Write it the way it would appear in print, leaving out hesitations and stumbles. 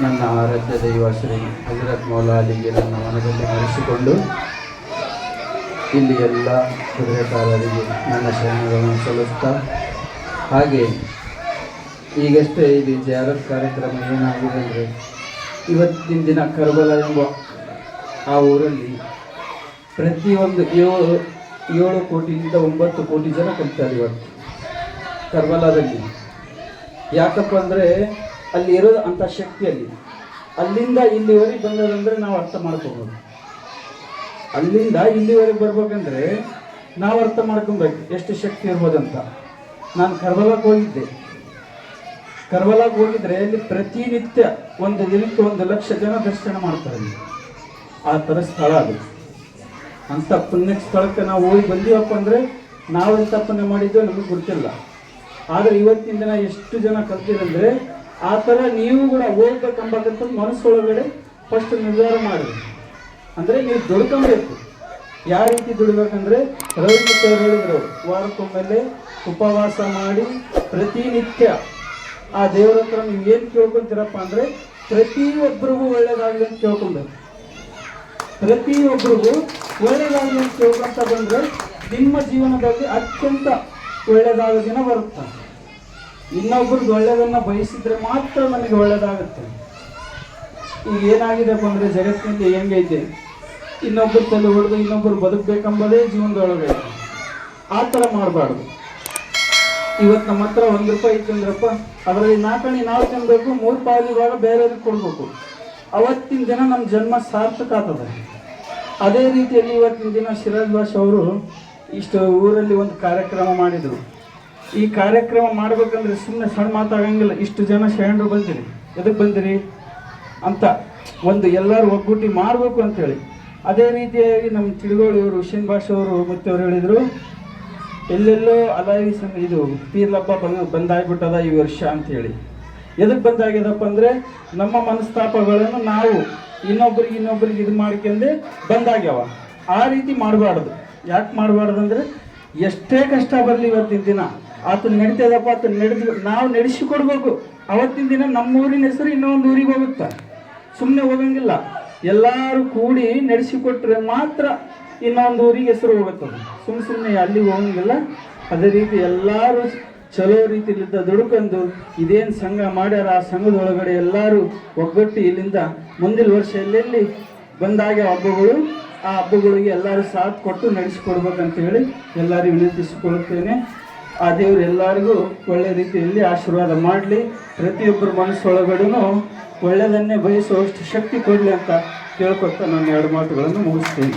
ನನ್ನ ಆರಾಧ್ಯ ದೈವ ಶ್ರೀ ಹಜರತ್ ಮೌಲಾಲಿಗೆ ನನ್ನ ಮನದಲ್ಲಿ ನಡೆಸಿಕೊಂಡು ಇಲ್ಲಿ ಎಲ್ಲ ಕುದುರೆಕಾರರಿಗೆ ನನ್ನ ಶರಣಗಳನ್ನು ಸಲ್ಲಿಸ್ತಾ, ಹಾಗೆ ಈಗಷ್ಟೇ ಇಲ್ಲಿ ಜಿಯಾರತ್ ಕಾರ್ಯಕ್ರಮ ಏನಾಗಿದೆ ಅಂದರೆ, ಇವತ್ತಿನ ದಿನ ಕರ್ಬಲ ಎಂಬ ಆ ಊರಲ್ಲಿ ಪ್ರತಿಯೊಂದು 7 ಕೋಟಿಯಿಂದ 9 ಕೋಟಿ ಜನ ಕಲಿತಾರೆ ಇವತ್ತು ಕರ್ಬಲಾದಲ್ಲಿ. ಯಾಕಪ್ಪ ಅಂದರೆ ಅಲ್ಲಿ ಇರೋದು ಅಂಥ ಶಕ್ತಿಯಲ್ಲಿ ಅಲ್ಲಿಂದ ಇಲ್ಲಿವರೆಗೆ ಬಂದದಂದರೆ ನಾವು ಅರ್ಥ ಮಾಡ್ಕೋಬೋದು. ಅಲ್ಲಿಂದ ಇಲ್ಲಿವರೆಗೆ ಬರ್ಬೇಕಂದ್ರೆ ನಾವು ಅರ್ಥ ಮಾಡ್ಕೊಬೇಕು ಎಷ್ಟು ಶಕ್ತಿ ಇರ್ಬೋದಂತ. ನಾನು ಕರ್ಬಲಾಕ್ಕೆ ಹೋಗಿದ್ದೆ. ಕರ್ಬಲಾಕ್ಕೆ ಹೋಗಿದ್ರೆ ಅಲ್ಲಿ ಪ್ರತಿನಿತ್ಯ ಒಂದು ದಿನಕ್ಕೆ 1 ಲಕ್ಷ ಜನ ದರ್ಶನ ಮಾಡ್ತಾರೆ. ಆ ಥರ ಸ್ಥಳ ಅದು. ಅಂಥ ಪುಣ್ಯ ಸ್ಥಳಕ್ಕೆ ನಾವು ಹೋಗಿ ಬಂದೀವಪ್ಪ ಅಂದರೆ ನಾವು ಎಂಥ ಪುಣ್ಯ ಮಾಡಿದ್ದೋ ನಮಗೆ ಗೊತ್ತಿಲ್ಲ. ಆದರೆ ಇವತ್ತಿನ ದಿನ ಎಷ್ಟು ಜನ ಕಲ್ತಿರಂದರೆ ಆ ಥರ ನೀವು ಕೂಡ ಹೋಗ್ಬೇಕಂಬಕ್ಕಂಥ ಮನಸ್ಸೊಳಗಡೆ ಫಸ್ಟ್ ನಿರ್ಧಾರ ಮಾಡಿ. ಅಂದರೆ ನೀವು ದುಡ್ಕೊಬೇಕು. ಯಾವ ರೀತಿ ದುಡಿಬೇಕಂದ್ರೆ ರವೀಂದ್ರ ಸರ್ ಹೇಳಿದ್ರು, ವಾರಕ್ಕೊಮ್ಮೆಲೆ ಉಪವಾಸ ಮಾಡಿ ಪ್ರತಿನಿತ್ಯ ಆ ದೇವರ ಹತ್ರ ನೀವು ಏನು ಕೇಳ್ಕೊತೀರಪ್ಪ ಅಂದರೆ ಪ್ರತಿಯೊಬ್ಬರಿಗೂ ಒಳ್ಳೇದಾಗಲಿ ಅಂತ ಕೇಳ್ಕೊಬೇಕು. ಪ್ರತಿಯೊಬ್ಬರಿಗೂ ಒಳ್ಳೇದಾಗಲಿ ಅಂತ ಕೇಳ್ಕೊಂತ ಬಂದರೆ ನಿಮ್ಮ ಜೀವನದಲ್ಲಿ ಅತ್ಯಂತ ಒಳ್ಳೆಯದಾದ ದಿನ ಬರುತ್ತೆ. ಇನ್ನೊಬ್ರಿಗೆ ಒಳ್ಳೆಯದನ್ನು ಬಯಸಿದ್ರೆ ಮಾತ್ರ ನಮಗೆ ಒಳ್ಳೆಯದಾಗುತ್ತೆ. ಈಗ ಏನಾಗಿದೆಪ್ಪ ಅಂದರೆ ಜಗತ್ತಿನಲ್ಲಿ ಹೆಂಗೈತೆ, ಇನ್ನೊಬ್ಬರು ತಲೆ ಹೊಡೆದು ಇನ್ನೊಬ್ಬರು ಬದುಕಬೇಕೆಂಬುದೇ ಜೀವನದೊಳಗೆ. ಆ ಥರ ಮಾಡಬಾರ್ದು. ಇವತ್ತು ನಮ್ಮ ಹತ್ರ 1 ರೂಪಾಯಿ ಇತ್ತಂದ್ರಪ್ಪ ಅದರಲ್ಲಿ 4 ಅಣಿ ನಾವು ತಿನ್ನಬೇಕು, 3 ಪಾಲು ಇವಾಗ ಬೇರೆಯವ್ರಿಗೆ ಕೊಡಬೇಕು. ಅವತ್ತಿನ ದಿನ ನಮ್ಮ ಜನ್ಮ ಸಾರ್ಥಕ ಆಗ್ತದೆ. ಅದೇ ರೀತಿಯಲ್ಲಿ ಇವತ್ತಿನ ದಿನ ಸಿರಾಜ್ ಭಾಷ್ ಅವರು ಇಷ್ಟು ಊರಲ್ಲಿ ಒಂದು ಕಾರ್ಯಕ್ರಮ ಮಾಡಿದರು. ಈ ಕಾರ್ಯಕ್ರಮ ಮಾಡಬೇಕಂದ್ರೆ ಸುಮ್ಮನೆ ಸಣ್ಣ ಮಾತಾಗಂಗಿಲ್ಲ. ಇಷ್ಟು ಜನ ಶರಣರು ಬಂದಿರಿ, ಎದಕ್ಕೆ ಬಂದಿರಿ ಅಂತ ಒಂದು ಎಲ್ಲರೂ ಒಗ್ಗೂಟಿ ಮಾಡಬೇಕು ಅಂತೇಳಿ. ಅದೇ ರೀತಿಯಾಗಿ ನಮ್ಮ ತಿಳುಗೋಳಿ ಇವರು ಹುಸೇನ್ ಭಾಷ್ ಅವರು ಮತ್ತು ಅವ್ರು ಹೇಳಿದರು, ಎಲ್ಲೆಲ್ಲೋ ಅಲಾಯಿ ಇದು ಪೀರ್ಲ ಹಬ್ಬ ಬಂದಾಗ್ಬಿಟ್ಟದ ಈ ವರ್ಷ ಅಂಥೇಳಿ. ಎದಕ್ಕೆ ಬಂದಾಗ್ಯದಪ್ಪ ಅಂದರೆ ನಮ್ಮ ಮನಸ್ತಾಪಗಳನ್ನು ನಾವು ಇನ್ನೊಬ್ರಿಗೆ ಇದು ಮಾಡ್ಕೊಂಡೆ ಬಂದಾಗ್ಯಾವ. ಆ ರೀತಿ ಮಾಡಬಾರ್ದು. ಯಾಕೆ ಮಾಡಬಾರ್ದು ಅಂದರೆ ಎಷ್ಟೇ ಕಷ್ಟ ಬರಲಿ ಇವತ್ತಿನ ದಿನ ಆತನ ನಡೀತದಪ್ಪ, ಆತನ ನಾವು ನಡೆಸಿಕೊಡ್ಬೇಕು. ಅವತ್ತಿನ ದಿನ ನಮ್ಮೂರಿನ ಹೆಸರು ಇನ್ನೊಂದು ಊರಿಗೆ ಹೋಗುತ್ತೆ. ಸುಮ್ಮನೆ ಹೋಗಂಗಿಲ್ಲ. ಎಲ್ಲರೂ ಕೂಡಿ ನಡೆಸಿಕೊಟ್ರೆ ಮಾತ್ರ ಇನ್ನೊಂದು ಊರಿಗೆ ಹೆಸರು ಹೋಗುತ್ತದೆ. ಸುಮ್ಮನೆ ಅಲ್ಲಿಗೆ ಹೋಗಂಗಿಲ್ಲ. ಅದೇ ರೀತಿ ಎಲ್ಲರೂ ಚಲೋ ರೀತಿಯಲ್ಲಿದ್ದ ದುಡ್ಕೊಂಡು ಇದೇನು ಸಂಘ ಮಾಡ್ಯಾರ ಆ ಸಂಘದೊಳಗಡೆ ಎಲ್ಲರೂ ಒಗ್ಗಟ್ಟು ಇಲ್ಲಿಂದ ಮುಂದಿನ ವರ್ಷ ಎಲ್ಲೆಲ್ಲಿ ಬಂದಾಗ ಹಬ್ಬಗಳು ಆ ಹಬ್ಬಗಳಿಗೆ ಎಲ್ಲರೂ ಸಾಥ್ ಕೊಟ್ಟು ನಡೆಸಿಕೊಡ್ಬೇಕಂತ ಹೇಳಿ ಎಲ್ಲರಿಗೂ ವಿನಂತಿಸಿಕೊಳ್ಳುತ್ತೇನೆ. ಆ ದೇವರು ಎಲ್ಲರಿಗೂ ಒಳ್ಳೆ ರೀತಿಯಲ್ಲಿ ಆಶೀರ್ವಾದ ಮಾಡಲಿ. ಪ್ರತಿಯೊಬ್ಬರ ಮನಸ್ಸೊಳಗಡೆನೂ ಒಳ್ಳೆಯದನ್ನೇ ಬಯಸುವಷ್ಟು ಶಕ್ತಿ ಕೊಡಲಿ ಅಂತ ಕೇಳ್ಕೊತಾ ನಾನು 2 ಮಾತುಗಳನ್ನು ಮುಗಿಸ್ತೀನಿ.